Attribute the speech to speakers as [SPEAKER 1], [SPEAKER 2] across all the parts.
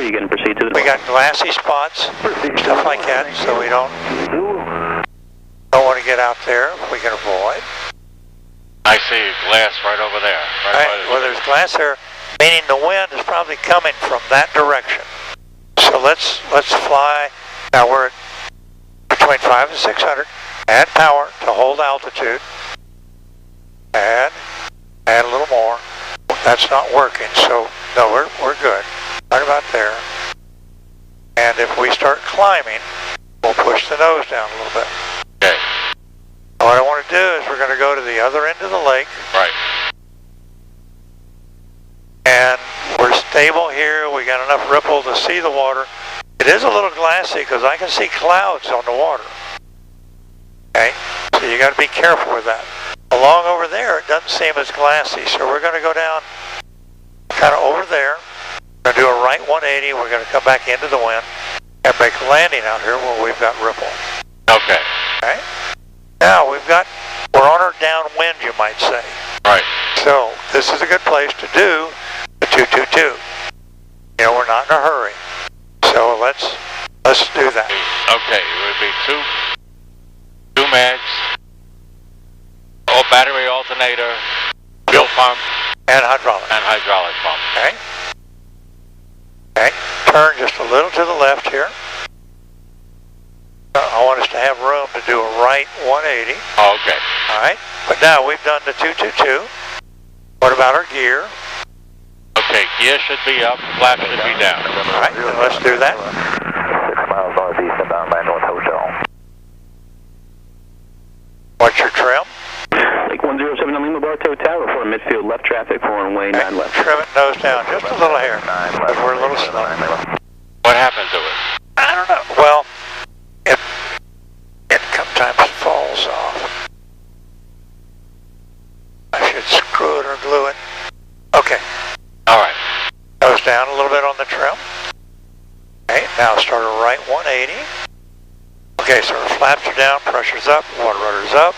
[SPEAKER 1] you can proceed to the north.
[SPEAKER 2] We got glassy spots, stuff like that, so we don't want to get out there if we can avoid.
[SPEAKER 3] I see glass right over there.
[SPEAKER 2] Right, well, there's glass there, meaning the wind is probably coming from that direction. So let's fly. Now we're at between 5 and 600. Add power to hold altitude. Add a little more. That's not working, so no, we're good. Right about there. And if we start climbing, we'll push the nose down a little bit.
[SPEAKER 3] Okay.
[SPEAKER 2] What I want to do is we're going to go to the other end of the lake.
[SPEAKER 3] Right.
[SPEAKER 2] And we're stable here. We got enough ripple to see the water. It is a little glassy because I can see clouds on the water. Okay, so you got to be careful with that. Along over there, it doesn't seem as glassy, so we're going to go down kind of over there. We're going to do a right 180. We're going to come back into the wind and make a landing out here where we've got ripple.
[SPEAKER 3] Okay.
[SPEAKER 2] Okay. Now we're on our downwind, you might say.
[SPEAKER 3] Right.
[SPEAKER 2] So this is a good place to do the 222. You know, we're not in a hurry. So let's do that.
[SPEAKER 3] Okay, it would be two mags, battery alternator, fuel pump,
[SPEAKER 2] and hydraulic.
[SPEAKER 3] Pump.
[SPEAKER 2] Okay. Okay. Turn just a little to the left here. I want us to have room to do a right 180.
[SPEAKER 3] Oh, okay.
[SPEAKER 2] All right. But now we've done the 222. What about our gear?
[SPEAKER 3] Okay, gear should be up, flap should be down.
[SPEAKER 2] All right, then let's do that.
[SPEAKER 4] 6 miles northeast inbound by North Hotel.
[SPEAKER 2] What's your trim?
[SPEAKER 1] Lake 107 Lima Bartow Tower for midfield left traffic for runway 9 left.
[SPEAKER 2] Trim it nose down just a little hair, because we're a little slow.
[SPEAKER 3] What happened to it?
[SPEAKER 2] I don't know. Well, it sometimes falls off. I should screw it or glue it. Okay.
[SPEAKER 3] All right.
[SPEAKER 2] Nose down a little bit on the trim. Okay, now start a right 180. Okay, so our flaps are down, pressure's up, water rudder's up,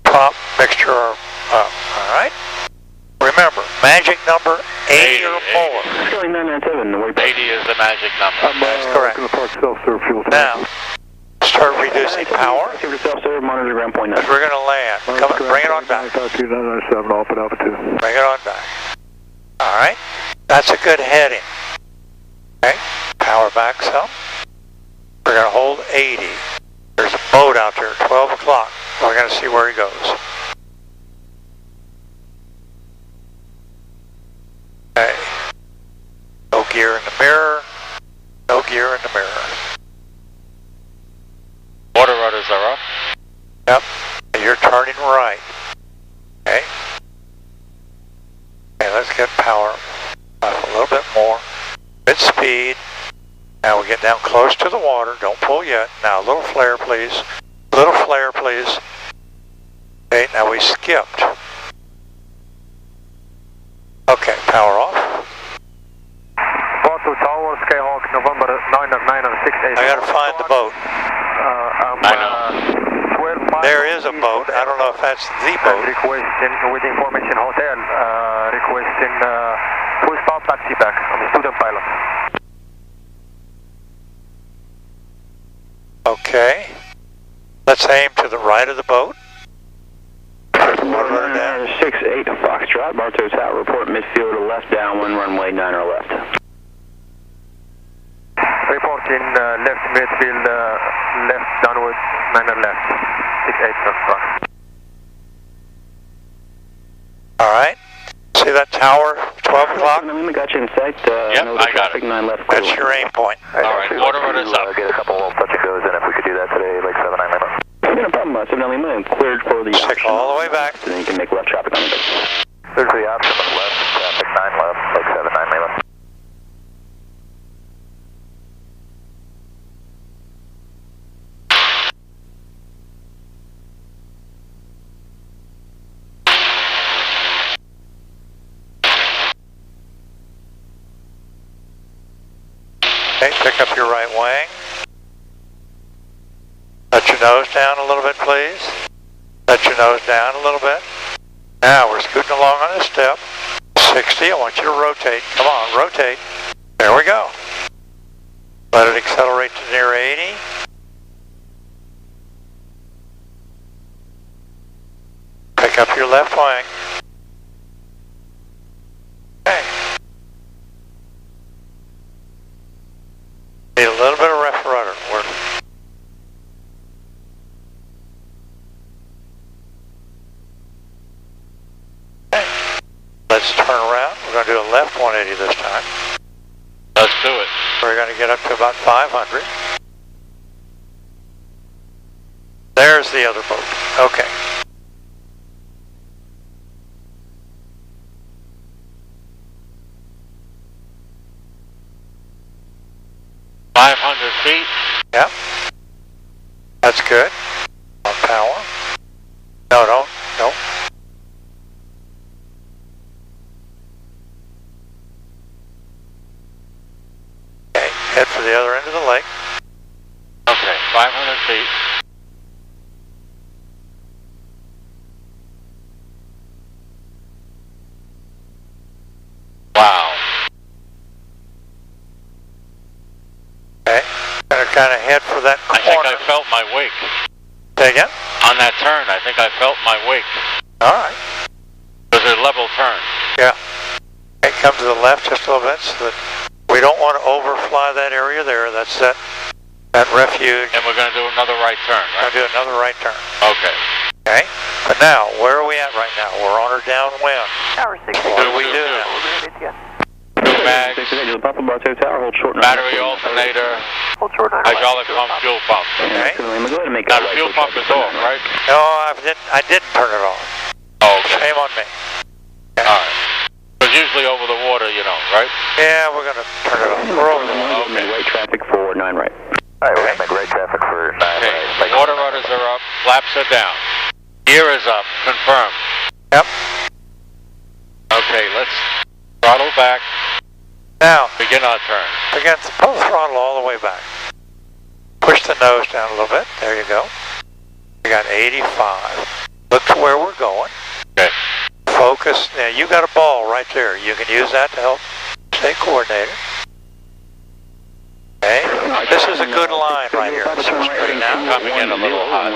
[SPEAKER 2] prop mixture up. All right. Remember, magic number 80 or more.
[SPEAKER 1] Scaling 997, the way back.
[SPEAKER 3] 80 is the magic number.
[SPEAKER 2] That's correct. Now, start reducing power.
[SPEAKER 1] Self-serve, monitor ground point 9.
[SPEAKER 2] Because we're going to land. Come on, bring it on back. Bring it on back. All right. That's a good heading. Okay. Power back some. We're going to hold 80. There's a boat out there at 12 o'clock. We're going to see where he goes. Okay. No gear in the mirror. No gear in the mirror.
[SPEAKER 3] Water rudders are up.
[SPEAKER 2] Yep. You're turning right. Okay. Okay, let's get power up a little bit more. Bit speed. Now we get down close to the water. Don't pull yet. Now a little flare, please. A little flare, please. Okay, now we skipped. Okay, power off.
[SPEAKER 4] Bartow Tower, Skyhawk, November 96968.
[SPEAKER 2] I gotta find the boat.
[SPEAKER 3] I know.
[SPEAKER 4] 12 miles.
[SPEAKER 2] There is a boat. I don't know if that's the boat.
[SPEAKER 4] Requesting with information hotel. Requesting full stop taxi back. I'm a student pilot.
[SPEAKER 2] Okay. Let's aim to the right of the boat. Water rudder down.
[SPEAKER 1] 68 Foxtrot, Bartow Tower, report midfield left downwind, runway 9 or left.
[SPEAKER 4] Reporting left midfield, left downward, 9 or left. 68 Foxtrot.
[SPEAKER 2] All right. See that tower, 12 o'clock?
[SPEAKER 1] We got you in sight.
[SPEAKER 3] Yep,
[SPEAKER 1] no
[SPEAKER 3] I got
[SPEAKER 1] traffic,
[SPEAKER 3] it.
[SPEAKER 1] 9 left.
[SPEAKER 2] That's your aim point.
[SPEAKER 3] All right, water rudders up.
[SPEAKER 4] Get a couple of touch and goes in if we could do that today, like 7-9 Lima.
[SPEAKER 1] No problem, 7 Lima, cleared for the
[SPEAKER 2] Stick all the way back.
[SPEAKER 1] So then you can make left traffic on the base.
[SPEAKER 4] Cleared for the option on the left, traffic 9 left, like 7-9 Lima.
[SPEAKER 2] Okay, pick up your right wing. Let your nose down a little bit, please. Let your nose down a little bit. Now we're scooting along on this step. 60, I want you to rotate. Come on, rotate. There we go. Let it accelerate to near 80. Pick up your left wing. Okay. Need a little bit of left rudder. Okay. Let's turn around. We're going to do a left 180 this time.
[SPEAKER 3] Let's do it.
[SPEAKER 2] We're going to get up to about 500. There's the other boat. Okay.
[SPEAKER 3] Feet.
[SPEAKER 2] Yep. That's good. On power. No, don't. Nope. Okay, head for the other end of the lake.
[SPEAKER 3] Okay, 500 feet. Wow.
[SPEAKER 2] Okay. Gonna kind of head for that corner.
[SPEAKER 3] I think I felt my wake.
[SPEAKER 2] Say again?
[SPEAKER 3] On that turn, I think I felt my wake.
[SPEAKER 2] Alright.
[SPEAKER 3] It was a level turn.
[SPEAKER 2] Yeah. Okay, come to the left just a little bit so that we don't want to overfly that area there. That's that refuge.
[SPEAKER 3] And we're going to do another right turn, right?
[SPEAKER 2] We're going to do another right turn.
[SPEAKER 3] Okay.
[SPEAKER 2] Okay. But now, where are we at right now? We're on our downwind.
[SPEAKER 5] Tower 6.
[SPEAKER 2] What do we do now?
[SPEAKER 3] Bags,
[SPEAKER 1] Bartow Tower, hold short.
[SPEAKER 3] battery alternator,
[SPEAKER 5] Hold short 9.
[SPEAKER 3] hydraulic pump, fuel pump.
[SPEAKER 2] Okay.
[SPEAKER 1] Go ahead and make
[SPEAKER 3] Now
[SPEAKER 1] that
[SPEAKER 3] the
[SPEAKER 1] right.
[SPEAKER 3] fuel pump is off, right?
[SPEAKER 2] No, I didn't turn it off.
[SPEAKER 3] Oh, okay.
[SPEAKER 2] Shame on me.
[SPEAKER 3] Alright. Because usually over the water, you know, right?
[SPEAKER 2] Yeah, we're going to turn it off. We're over the water.
[SPEAKER 3] Okay.
[SPEAKER 1] Right traffic for 9 right.
[SPEAKER 4] Alright, we're gonna make right traffic for 9
[SPEAKER 3] Okay,
[SPEAKER 4] right.
[SPEAKER 3] water rudders are up, flaps are down. Gear is up, confirmed.
[SPEAKER 2] Yep.
[SPEAKER 3] Okay, let's throttle back,
[SPEAKER 2] Now,
[SPEAKER 3] begin our turn.
[SPEAKER 2] again, pull the throttle all the way back. Push the nose down a little bit. There you go. We got 85. Look to where we're going.
[SPEAKER 3] Okay.
[SPEAKER 2] Focus. Now, you got a ball right there. You can use that to help stay coordinated. Okay. This is a good line right here. So straight out.
[SPEAKER 3] Coming in a little hot.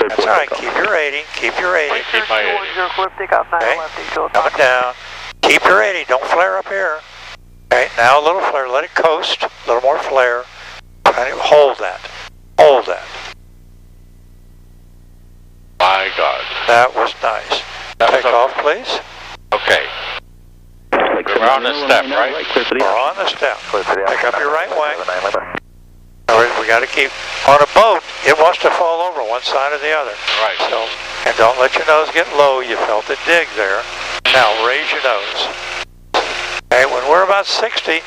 [SPEAKER 2] That's all right. Keep your 80. Keep your 80.
[SPEAKER 3] Keep my 80.
[SPEAKER 5] 0 clip, take off 9
[SPEAKER 2] Okay.
[SPEAKER 5] left, 8
[SPEAKER 2] Coming down. Keep your 80. Don't flare up here. Okay. Now a little flare. Let it coast. A little more flare. Hold that. Hold that.
[SPEAKER 3] My God.
[SPEAKER 2] That was nice.
[SPEAKER 3] That was
[SPEAKER 2] Take off, please.
[SPEAKER 3] Okay. We're on the step, right?
[SPEAKER 2] We're on the step. Pick up your right wing.
[SPEAKER 4] 9 limit.
[SPEAKER 2] We got to keep on a boat. It wants to fall over one side or the other.
[SPEAKER 3] Right.
[SPEAKER 2] So, and don't let your nose get low. You felt it dig there. Now raise your nose. Okay, when we're about 60,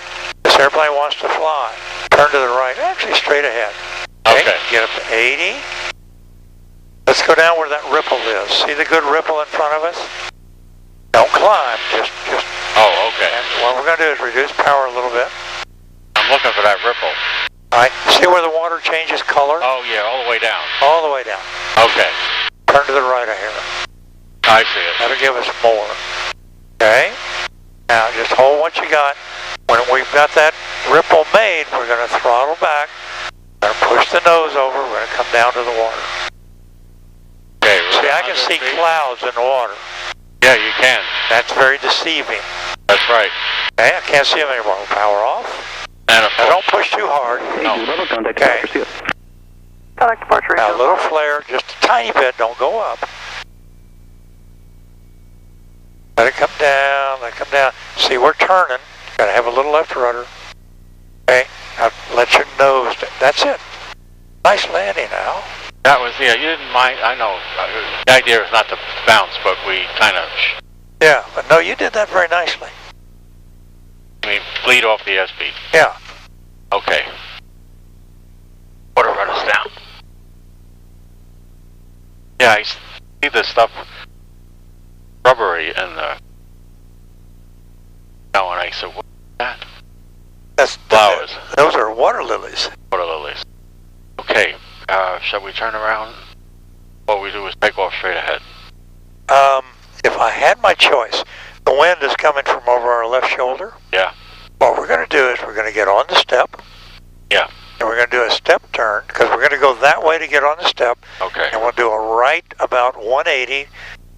[SPEAKER 2] this airplane wants to fly. Turn to the right, actually straight ahead.
[SPEAKER 3] Okay.
[SPEAKER 2] Get up to 80. Let's go down where that ripple is. See the good ripple in front of us? Don't climb, just.
[SPEAKER 3] Oh, okay.
[SPEAKER 2] And what we're going to do is reduce power a little bit.
[SPEAKER 3] I'm looking for that ripple.
[SPEAKER 2] All right, see where the water changes color?
[SPEAKER 3] Oh, yeah, all the way down.
[SPEAKER 2] All the way down.
[SPEAKER 3] Okay.
[SPEAKER 2] Turn to the right of here.
[SPEAKER 3] I see it.
[SPEAKER 2] That'll give us more. Okay? Now just hold what you got. When we've got that ripple made, we're going to throttle back. We're going to push the nose over. We're going to come down to the water.
[SPEAKER 3] Okay.
[SPEAKER 2] See, I can see clouds in the water.
[SPEAKER 3] Yeah, you can.
[SPEAKER 2] That's very deceiving.
[SPEAKER 3] That's right.
[SPEAKER 2] Okay, I can't see them anymore. Power off.
[SPEAKER 3] And of
[SPEAKER 2] Now
[SPEAKER 3] course.
[SPEAKER 2] don't push too hard. Okay.
[SPEAKER 5] Contact departure.
[SPEAKER 2] Now a little flare, just a tiny bit. Don't go up. Let it come down. Let it come down. See, we're turning. Got to have a little left rudder. Okay. Now let your nose. That's it. Nice landing now.
[SPEAKER 3] That was, yeah, you didn't mind. I know. The idea is not to bounce, but we kind of,
[SPEAKER 2] Yeah, but no, you did that very nicely.
[SPEAKER 3] bleed off the airspeed.
[SPEAKER 2] Yeah.
[SPEAKER 3] Okay. Water runners down. Yeah, I see this stuff rubbery in the. Now, and I said, what's that?
[SPEAKER 2] That's
[SPEAKER 3] Flowers.
[SPEAKER 2] Those are water lilies.
[SPEAKER 3] Water lilies. Okay, shall we turn around? What we do is take off straight ahead.
[SPEAKER 2] If I had my choice, the wind is coming from over our left shoulder.
[SPEAKER 3] Yeah.
[SPEAKER 2] What we're going to do is we're going to get on the step.
[SPEAKER 3] Yeah.
[SPEAKER 2] And we're going to do a step turn, because we're going to go that way to get on the step.
[SPEAKER 3] Okay.
[SPEAKER 2] And we'll do a right about 180.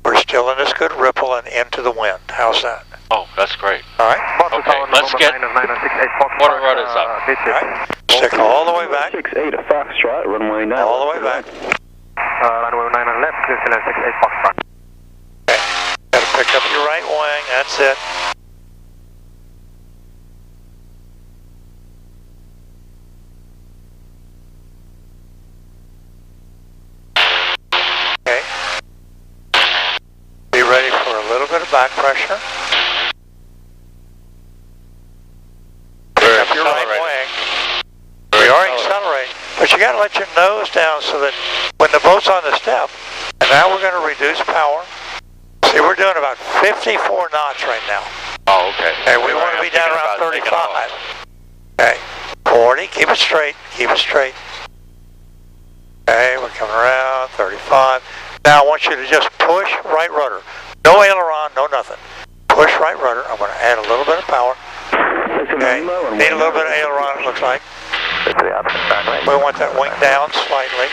[SPEAKER 2] We're still in this good ripple and into the wind. How's that?
[SPEAKER 3] Oh, that's great.
[SPEAKER 2] All right.
[SPEAKER 3] Okay, let's get quarter rudders up.
[SPEAKER 2] All right. Stick all the way back.
[SPEAKER 1] 68 Foxtrot, runway 9.
[SPEAKER 2] All the way back.
[SPEAKER 4] Runway 9 on left, clear to land 68 Foxtrot.
[SPEAKER 2] Okay. Got to pick up your right wing. That's it. Okay. Be ready for a little bit of back pressure. Pick up your right wing. We are accelerating, but you got to let your nose down so that when the boat's on the step, and now we're going to reduce power. See, we're doing about 54 knots right now.
[SPEAKER 3] Oh, okay.
[SPEAKER 2] Okay, we want to be down around 35. Okay, 40, keep it straight, keep it straight. Okay, we're coming around 35. Now I want you to just push right rudder. No aileron, no nothing. Push right rudder. I'm going to add a little bit of power. Okay, need a little bit of aileron, it looks like. We want that wing down slightly.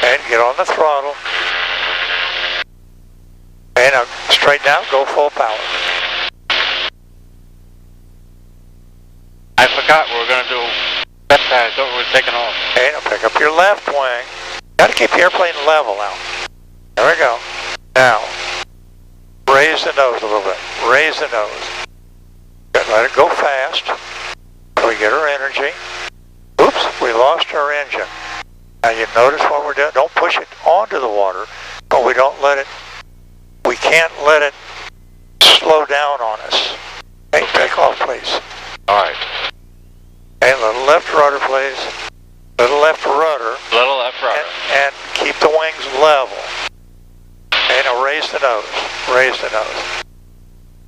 [SPEAKER 2] And get on the throttle. And now straighten out, go full power.
[SPEAKER 3] I forgot we were going to do step pads. We're taking off.
[SPEAKER 2] Okay, now pick up your left wing. Got to keep the airplane level now. There we go. Now, raise the nose a little bit. Raise the nose. Good, let it go fast. We get our energy. Oops, we lost our engine. Now you notice what we're doing. Don't push it onto the water, but we don't let it, we can't let it slow down on us. Okay, take off, please.
[SPEAKER 3] All right.
[SPEAKER 2] Okay, little left rudder, please. Little left rudder.
[SPEAKER 3] Little left rudder.
[SPEAKER 2] And keep the wings level. Okay, now raise the nose. Raise the nose.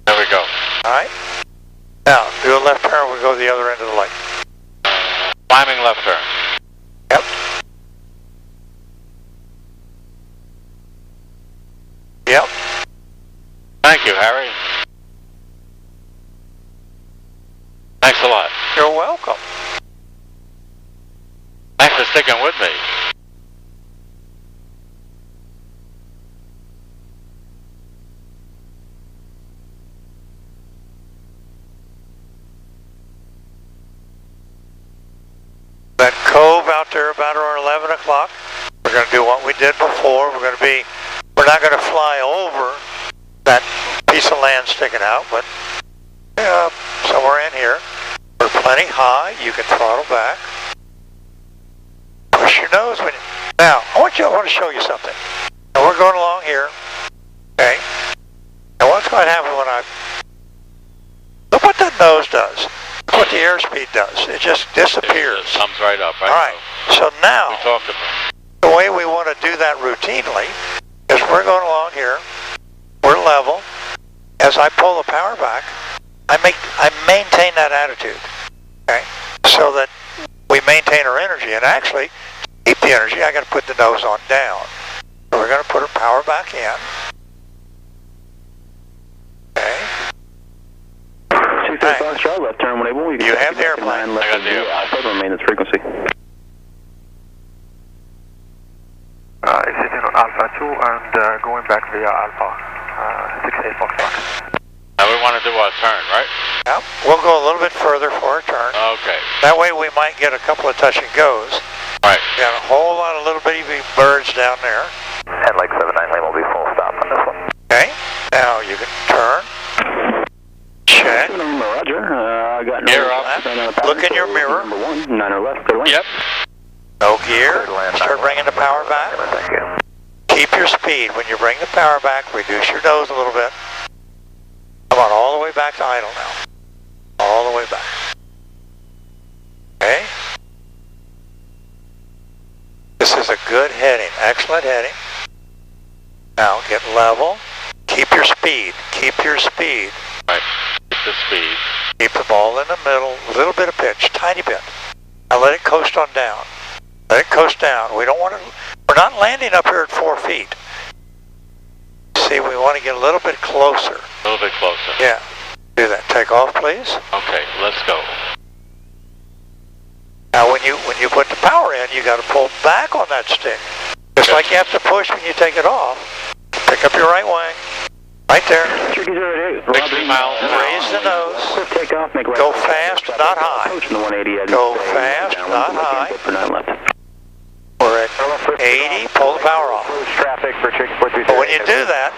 [SPEAKER 3] There we go.
[SPEAKER 2] All right. Now, do a left turn. We go to the other end of the lake.
[SPEAKER 3] Climbing left turn.
[SPEAKER 2] Yep. Yep.
[SPEAKER 3] Thank you, Harry. Thanks a lot.
[SPEAKER 2] You're welcome.
[SPEAKER 3] Thanks for sticking with me.
[SPEAKER 2] That cove out there about around 11 o'clock, we're going to do what we did before. We're not going to fly over that piece of land sticking out, but somewhere in here. We're plenty high. You can throttle back. Push your nose. Now, I want to show you something. Now, we're going along here. Okay. And what's going to happen when look what that nose does. Look what the airspeed does. It just disappears.
[SPEAKER 3] It comes right up. Right.
[SPEAKER 2] All right. So now,
[SPEAKER 3] we talked about
[SPEAKER 2] the way we want to do that routinely is we're going along here. We're level. As I pull the power back, I maintain that attitude. Okay. So that we maintain our energy. And actually, to keep the energy, I got to put the nose on down. So we're going to put our power back in. Okay.
[SPEAKER 1] Foxtrot, left turn 181.
[SPEAKER 2] You have the airplane.
[SPEAKER 1] I got the airplane. Maintenance frequency.
[SPEAKER 4] Exiting on Alpha 2 and going back via Alpha 68 Foxtrot.
[SPEAKER 3] Now we want to do our turn, right?
[SPEAKER 2] Yep. We'll go a little bit further for our turn.
[SPEAKER 3] Okay.
[SPEAKER 2] That way we might get a couple of touch and goes.
[SPEAKER 3] Right.
[SPEAKER 2] Got a whole lot of little bitty birds down there.
[SPEAKER 4] And Lake 79 Lane will be full stop on this one.
[SPEAKER 2] Okay. Now you can turn. Check.
[SPEAKER 1] Roger. I got
[SPEAKER 3] Gear up.
[SPEAKER 2] Look in your mirror.
[SPEAKER 1] Number 1, 9 left, clear lane.
[SPEAKER 3] Yep.
[SPEAKER 2] No gear. Start bringing the power back.
[SPEAKER 4] Thank you.
[SPEAKER 2] Keep your speed. When you bring the power back, reduce your nose a little bit. Come on, all the way back to idle now. All the way back. Okay. This is a good heading. Excellent heading. Now get level. Keep your speed. Keep your speed.
[SPEAKER 3] Right. Keep the speed.
[SPEAKER 2] Keep the ball in the middle. A little bit of pitch. Tiny bit. Now let it coast on down. Let it coast down. We don't want to. We're not landing up here at 4 feet. See, we want to get a little bit closer.
[SPEAKER 3] A little bit closer.
[SPEAKER 2] Yeah. Do that. Take off, please.
[SPEAKER 3] Okay, let's go.
[SPEAKER 2] put the power in, you got to pull back on that stick. Just like you have to push when you take it off. Pick up your right wing. Right there.
[SPEAKER 1] 60
[SPEAKER 3] miles an hour.
[SPEAKER 2] Raise the nose.
[SPEAKER 1] Quick takeoff, make right.
[SPEAKER 2] Go fast, not high.
[SPEAKER 1] Approaching the 180.
[SPEAKER 2] Go fast, not high. We're at 80, pull the power off.
[SPEAKER 4] Traffic for chicken 423.
[SPEAKER 2] But when you do that,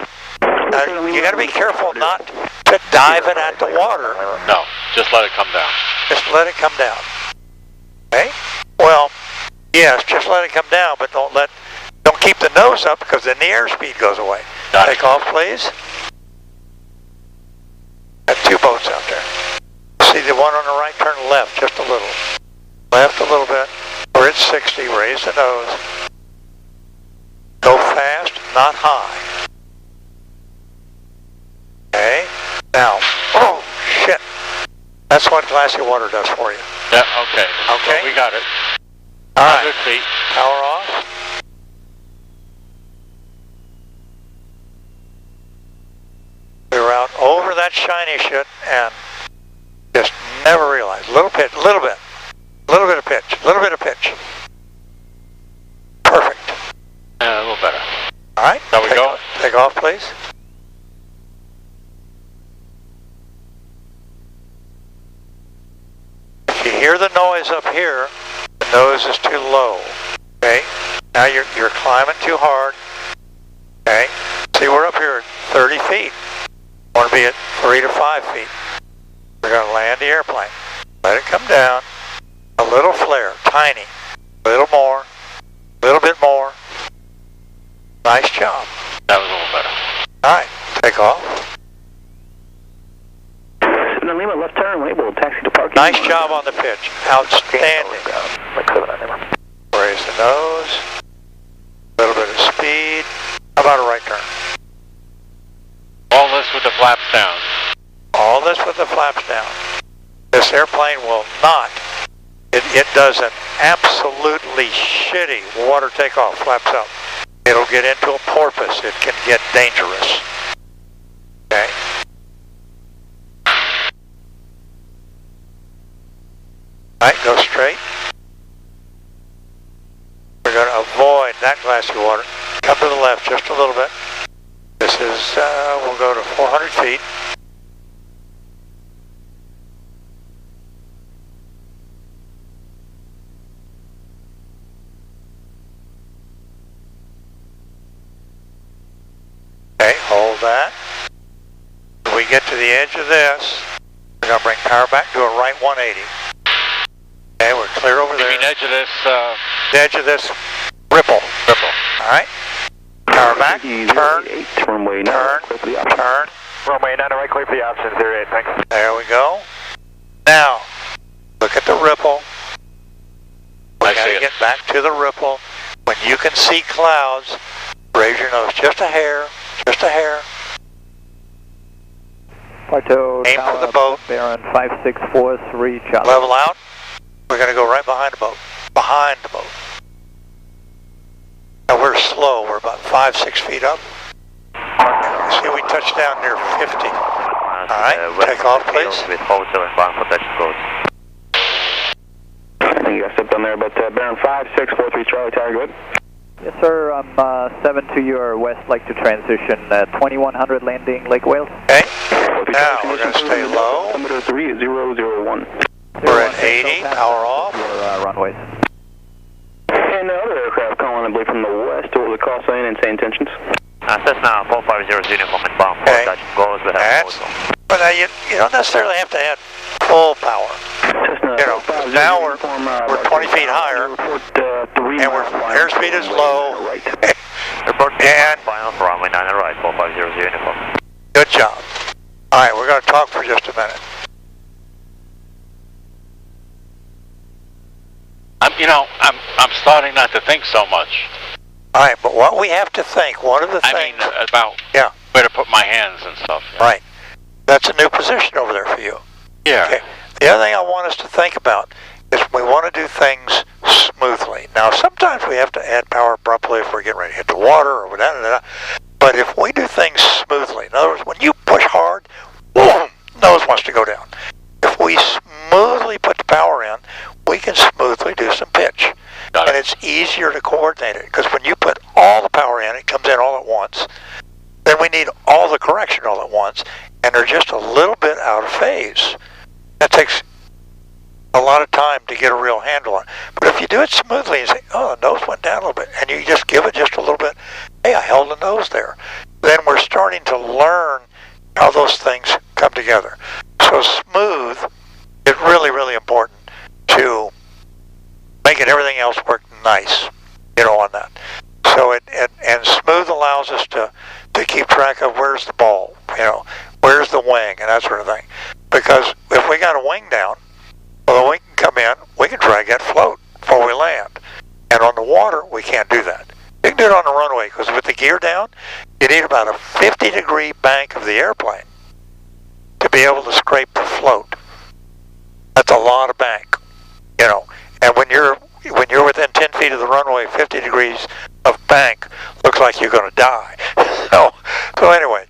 [SPEAKER 2] you got to be careful not to dive it at the water.
[SPEAKER 3] No, just let it come down.
[SPEAKER 2] Just let it come down. Okay? Well, yes, just let it come down, but don't keep the nose up because then the airspeed goes away.
[SPEAKER 3] Got it.
[SPEAKER 2] Take off, please. Got two boats out there. See the one on the right, turn left just a little. Left a little bit. We're at 60, raise the nose. Go fast, not high. Okay, now, oh, shit. That's what glassy water does for you.
[SPEAKER 3] Yeah, okay.
[SPEAKER 2] Okay.
[SPEAKER 3] Well, we got it.
[SPEAKER 2] All right,
[SPEAKER 3] 100 feet.
[SPEAKER 2] power off. We were out over that shiny shit and just never realized. Little bit of pitch, little bit of pitch. Perfect.
[SPEAKER 3] Yeah, a little better.
[SPEAKER 2] All right.
[SPEAKER 3] There we go.
[SPEAKER 2] Take off, please. If you hear the noise up here, the nose is too low. Okay. Now you're climbing too hard. Okay. See, we're up here at 30 feet. Want to be at 3 to 5 feet. We're going to land the airplane. Let it come down. A little flare, tiny. A little more. A little bit more. Nice job.
[SPEAKER 3] That was a little better.
[SPEAKER 2] All right, take off.
[SPEAKER 1] 7 Lima, left turn, label, taxi to parking.
[SPEAKER 2] Nice job on the pitch. Outstanding. Raise the nose. A little bit of speed. How about a right turn?
[SPEAKER 3] All this with the flaps down.
[SPEAKER 2] All this with the flaps down. This airplane will not. It does an absolutely shitty water takeoff, flaps up. It'll get into a porpoise. It can get dangerous. Okay. All right, go straight. We're going to avoid that glassy water. Come to the left just a little bit. This is, we'll go to 400 feet. Okay, hold that. When we get to the edge of this, we're going to bring power back to a right 180. Okay, we're clear over there.
[SPEAKER 3] You mean edge of this,
[SPEAKER 2] The edge of this ripple. All right. Power back, turn,
[SPEAKER 1] runway 9,
[SPEAKER 2] turn.
[SPEAKER 4] Runway 9, right, clear for the option, 08, thanks.
[SPEAKER 2] There we go. Now, look at the ripple. We got to get back to the ripple. When you can see clouds, raise your nose just a hair, just a hair.
[SPEAKER 6] Bartow
[SPEAKER 2] Aim for the boat.
[SPEAKER 6] Baron 5643, Charlie.
[SPEAKER 2] Level out. We're going to go right behind the boat. Behind the boat. Now we're slow. We're about 5-6 feet up. See, we touched down near 50. All right, take off, please.
[SPEAKER 4] With 47 bound for touch codes.
[SPEAKER 1] I think you got stepped on there, but Baron 5643 Charlie Tower, good?
[SPEAKER 6] Yes, sir. I'm 7 to your west, like to transition. 2100 landing Lake Wales.
[SPEAKER 2] Okay. Now we're going to stay low.
[SPEAKER 1] Altimeter 3001.
[SPEAKER 2] We're at 80. Power off.
[SPEAKER 6] Your runways.
[SPEAKER 1] And other aircraft calling, I believe, from the west. What was the call sign and say intentions?
[SPEAKER 4] Cessna 450 uniform inbound for
[SPEAKER 2] Okay.
[SPEAKER 4] touch goals with
[SPEAKER 2] That's, but now you don't necessarily have to add full power.
[SPEAKER 1] Cessna,
[SPEAKER 2] You know, now we're 20 feet higher, and airspeed is low.
[SPEAKER 4] Report
[SPEAKER 2] And
[SPEAKER 4] final for runway 9 right, 450 uniform.
[SPEAKER 2] good job. All right, we're going to talk for just a minute.
[SPEAKER 3] I'm starting not to think so much.
[SPEAKER 2] All right, but what we have to think, one of the
[SPEAKER 3] I
[SPEAKER 2] things...
[SPEAKER 3] mean, about
[SPEAKER 2] Yeah.
[SPEAKER 3] where to put my hands and stuff. Yeah.
[SPEAKER 2] Right. That's a new position over there for you.
[SPEAKER 3] Yeah.
[SPEAKER 2] Okay. The other thing I want us to think about is we want to do things smoothly. Now, sometimes we have to add power abruptly if we're getting ready to hit the water or whatever. But if we do things smoothly, in other words, when you push hard, boom, nose wants to go down. If we smoothly put the power in, we can smoothly do some pitch.
[SPEAKER 3] Got
[SPEAKER 2] And
[SPEAKER 3] it.
[SPEAKER 2] it's easier to coordinate it, because when you put all the power in, it comes in all at once. Then we need all the correction all at once, and they're just a little bit out of phase. That takes a lot of time to get a real handle on it. But if you do it smoothly and say, oh, the nose went down a little bit, and you just give it just a little bit, hey, I held the nose there. Then we're starting to learn how those things come together. So smooth is really, really important to making everything else work nice, on that. So and smooth allows us to keep track of where's the ball, where's the wing, and that sort of thing. Because if we got a wing down, well, the wing can come in, we can drag that float before we land. And on the water, we can't do that. You can do it on the runway, because with the gear down, you need about a 50-degree bank of the airplane to be able to scrape the float. That's a lot of bank, And when you're within 10 feet of the runway, 50 degrees of bank looks like you're going to die. So anyway,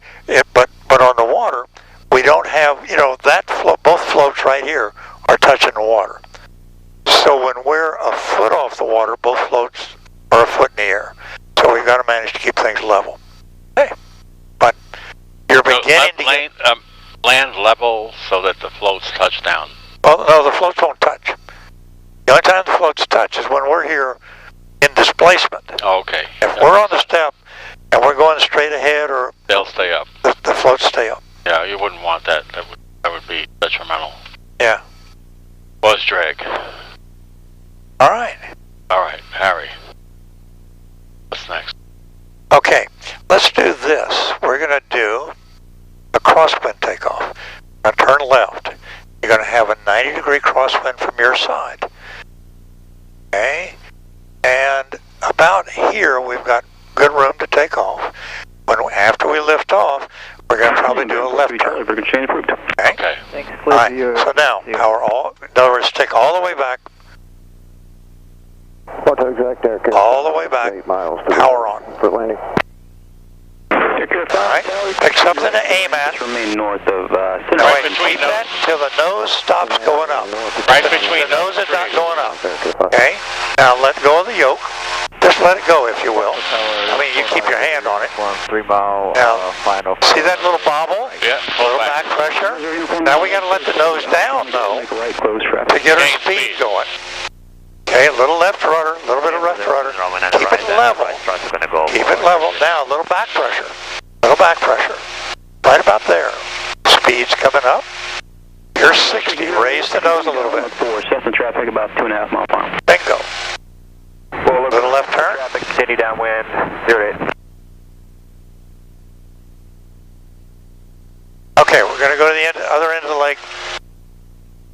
[SPEAKER 2] but on the water, we don't have, that float. Both floats right here are touching the water. So when we're a foot off the water, both floats are a foot in the air. So we've got to manage to keep things level. Hey, but you're beginning to get...
[SPEAKER 3] land level so that the floats touch down.
[SPEAKER 2] Well, no, the floats won't touch. The only time the floats touch is when we're here in displacement.
[SPEAKER 3] Oh, okay.
[SPEAKER 2] If we're on the step and we're going straight ahead, or
[SPEAKER 3] they'll stay up.
[SPEAKER 2] The floats stay up.
[SPEAKER 3] Yeah, you wouldn't want that. That would be detrimental.
[SPEAKER 2] Yeah.
[SPEAKER 3] Buzz drag.
[SPEAKER 2] All right.
[SPEAKER 3] All right, Harry. What's next?
[SPEAKER 2] Okay, let's do this. We're going to do a crosswind takeoff. We're going to turn left. You're going to have a 90-degree crosswind from your side. Okay? And about here, we've got good room to take off. After we lift off, we're going to probably do a left turn. Okay?
[SPEAKER 3] Okay.
[SPEAKER 6] Thanks,
[SPEAKER 2] All right, so now, power all. In other words, take all the way back. All the way back. Power on.
[SPEAKER 4] For landing.
[SPEAKER 2] All right, pick something to aim at.
[SPEAKER 1] Remain north of
[SPEAKER 2] Right between that until the nose stops going up.
[SPEAKER 3] Right between
[SPEAKER 2] the nose is not going up. Okay? Now let go of the yoke. Just let it go, if you will. I mean, you keep your hand on it.
[SPEAKER 6] 3 mile
[SPEAKER 2] Now,
[SPEAKER 6] final.
[SPEAKER 2] see that little bobble?
[SPEAKER 3] Yeah.
[SPEAKER 2] A little back pressure. Now we got to let the nose down, though, to get our speed going. Okay, a little left rudder, a little bit of left rudder. Keep it level. Keep it level. Now, a little back pressure. Little back pressure. Right about there. Speed's coming up. You're 60. Raise the nose a little bit.
[SPEAKER 1] Cessna traffic about 2.5 miles per hour.
[SPEAKER 2] Bingo. Little left turn.
[SPEAKER 4] Continue downwind, 08.
[SPEAKER 2] Okay, we're going to go to the other end of the lake.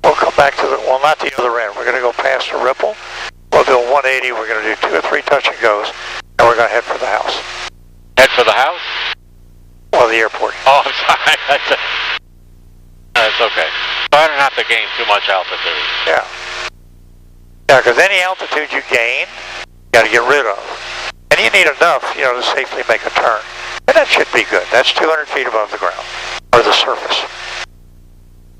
[SPEAKER 2] We'll come back to not the other end. We're going to go past the ripple. We'll do a 180. We're going to do 2 or 3 touch and goes, and we're going to head for the house.
[SPEAKER 3] Head for the house?
[SPEAKER 2] Well, the airport.
[SPEAKER 3] Oh, I'm sorry. That's okay. So I don't have to gain too much altitude.
[SPEAKER 2] Yeah. Yeah, because any altitude you gain, you got to get rid of. And you need enough, to safely make a turn. And that should be good. That's 200 feet above the ground, or the surface.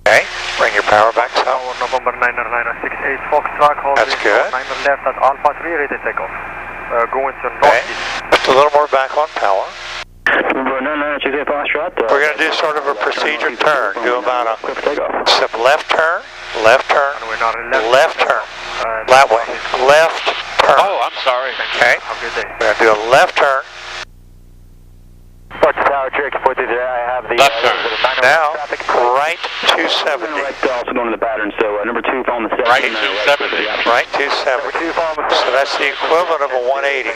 [SPEAKER 2] Okay, bring your power back south.
[SPEAKER 4] November 90968 Foxtrot, hold
[SPEAKER 2] That's good.
[SPEAKER 4] 9 left at Alpha 3, ready to take off. Going to
[SPEAKER 2] Okay,
[SPEAKER 4] northeast.
[SPEAKER 2] just a little more back on power.
[SPEAKER 1] November 90925 Foxtrot.
[SPEAKER 2] We're going to do sort of a procedure turn. Do about some left turn, left turn,
[SPEAKER 4] And we're not in left.
[SPEAKER 2] left turn. That way. Left turn.
[SPEAKER 3] Oh, I'm sorry.
[SPEAKER 2] Okay.
[SPEAKER 4] Have a good day.
[SPEAKER 2] We're going to do a left turn.
[SPEAKER 4] Tower, Cherokee 430, I have the...
[SPEAKER 3] Left turn.
[SPEAKER 2] Now, right 270.
[SPEAKER 1] Right, also going to the pattern, so number 2 following the 7.
[SPEAKER 3] Right 270.
[SPEAKER 2] Right 270. So that's the equivalent of a 180.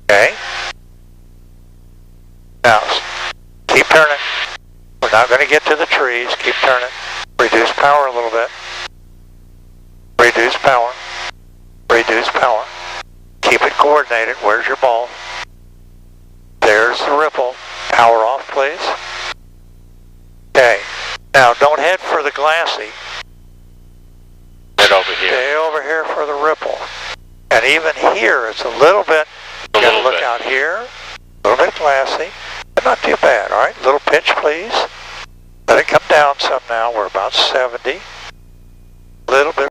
[SPEAKER 2] Okay? Now, keep turning. We're not going to get to the trees. Keep turning. Reduce power a little bit. Reduce power. Reduce power. Keep it coordinated. Where's your ball? There's the ripple. Power off, please. Okay. Now, don't head for the glassy.
[SPEAKER 3] Head over here.
[SPEAKER 2] Stay over here for the ripple. And even here, it's a little bit, you got to look out here. A little bit glassy, but not too bad. All right, little pitch, please. Let it come down some now. We're about 70.